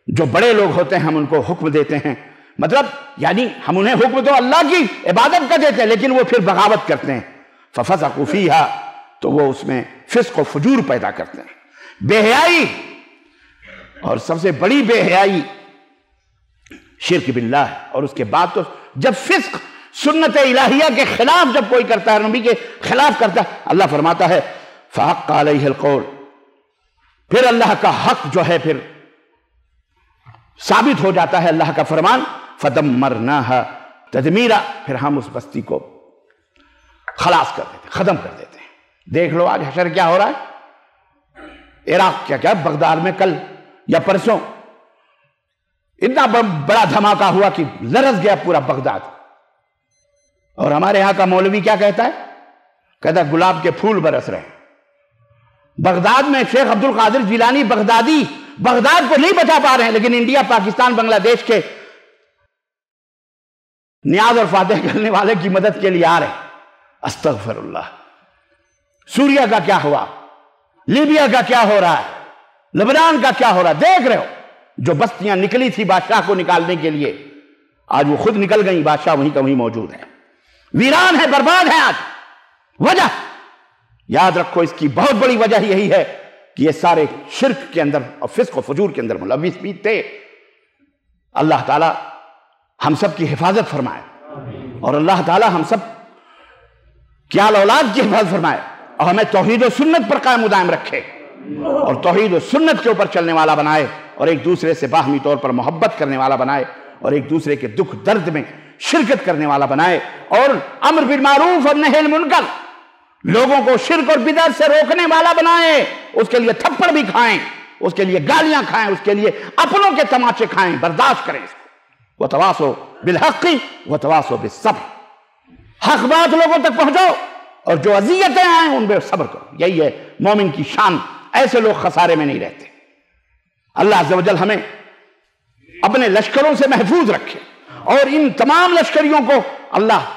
A: جو بڑے لوگ ہوتے ہیں ہم ان کو حکم دیتے ہیں, مطلب یعنی ہم انہیں حکم تو اللہ کی عبادت کا دیتے ہیں لیکن وہ پھر بغاوت کرتے ہیں. فَفَسَقُوا فِيهَا, تو وہ اس میں فسق و فجور پیدا کرتے ہیں, بے حیائی. اور سب سے بڑی بے حیائی شرک باللہ ہے. اور اس کے بعد تو جب فسق سنت الہیہ کے خلاف جب کوئی کرتا ہے, نبی کے خلاف کرتا ہے, اللہ فرماتا ہے فَحَقَّ عَلَيْهِ الْقَوْلُ, پھر اللہ کا حق جو ہے پھر ثابت ہو جاتا ہے, اللہ کا فرمان فَدَمَّرْنَاهَا تَدْمِيرًا, پھر ہم اس بستی کو خلاص کر دیتے, ختم کر دیتے ہیں. دیکھ لو آج حشر کیا ہو رہا ہے عراق, کیا بغداد میں کل یا پرسوں اتنا بڑا دھماکہ ہوا کہ لرز گیا پورا بغداد. اور ہمارے ہاں کا مولوی کیا کہتا ہے, کہتا ہے گلاب کے پھول برس رہے ہیں. بغداد میں شیخ عبد القادر جیلانی بغدادی بغداد کو نہیں بچا پا رہے ہیں, لیکن انڈیا, پاکستان, بنگلہ دیش کے نیاز اور فاتح کرنے والے کی مدد کے لیے آ رہے ہیں. استغفر اللہ. سوریا کا کیا ہوا, لیبیا کا کیا ہو رہا ہے, لبنان کا کیا ہو رہا ہے, دیکھ رہے ہو. جو بستیاں نکلی تھی بادشاہ کو نکالنے کے لیے, آج وہ خود نکل گئی, بادشاہ وہیں کا وہیں موجود ہے, ویران ہے, برباد ہے. آج وجہ یاد رکھو, اس کی بہت بڑی وجہ یہی ہے کہ یہ سارے شرک کے اندر اور فسق و فجور کے اندر ملوث بھی تھے. اللہ تعالی ہم سب کی حفاظت فرمائے, اور اللہ تعالی ہم سب کی آل اولاد کی حفاظت فرمائے, اور ہمیں توحید و سنت پر قائم و دائم رکھے, اور توحید و سنت کے اوپر چلنے والا بنائے, اور ایک دوسرے سے باہمی طور پر محبت کرنے والا بنائے, اور ایک دوسرے کے دکھ درد میں شرکت کرنے والا بنائے, اور امر بالمعروف اور نہی عن المنکر, لوگوں کو شرک اور بدعت سے روکنے والا بنائے. اس کے لیے تھپڑ بھی کھائیں, اس کے لیے گالیاں کھائیں, اس کے لیے اپنوں کے تماچے کھائیں, برداشت کریں اس کو, وتواصوا بالحق وتواصوا بالصبر. حق بات لوگوں تک پہنچاؤ اور جو اذیتیں آئیں ان پہ صبر کرو. یہی ہے مومن کی شان. ایسے لوگ خسارے میں نہیں رہتے. اللہ عز و جل ہمیں اپنے لشکروں سے محفوظ رکھے اور ان تمام لشکریوں کو اللہ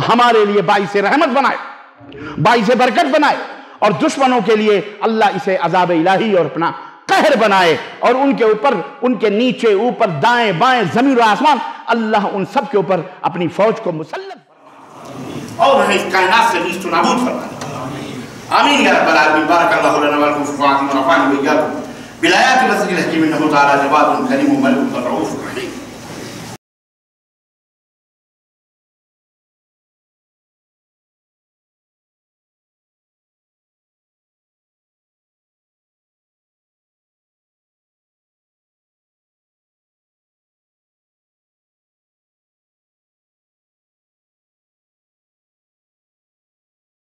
A: ہمارے لیے باعث رحمت بنائے, باعث برکت بنائے, اور دشمنوں کے لیے اللہ اسے عذاب الہی اور اپنا قہر بنائے, اور ان کے اوپر, ان کے نیچے, اوپر, دائیں بائیں, زمین و آسمان, اللہ ان سب کے اوپر اپنی فوج کو مسلط
B: اور انہیں اس کائنات سے نیست و نابود فرمائے. آمین یا رب العالمین. بارک اللہ لنا ولکم فی القرآن ونفعني وإياكم بالآيات والذکر الحکیم انہ تعالی جواد کریم ملک رؤوف رحیم.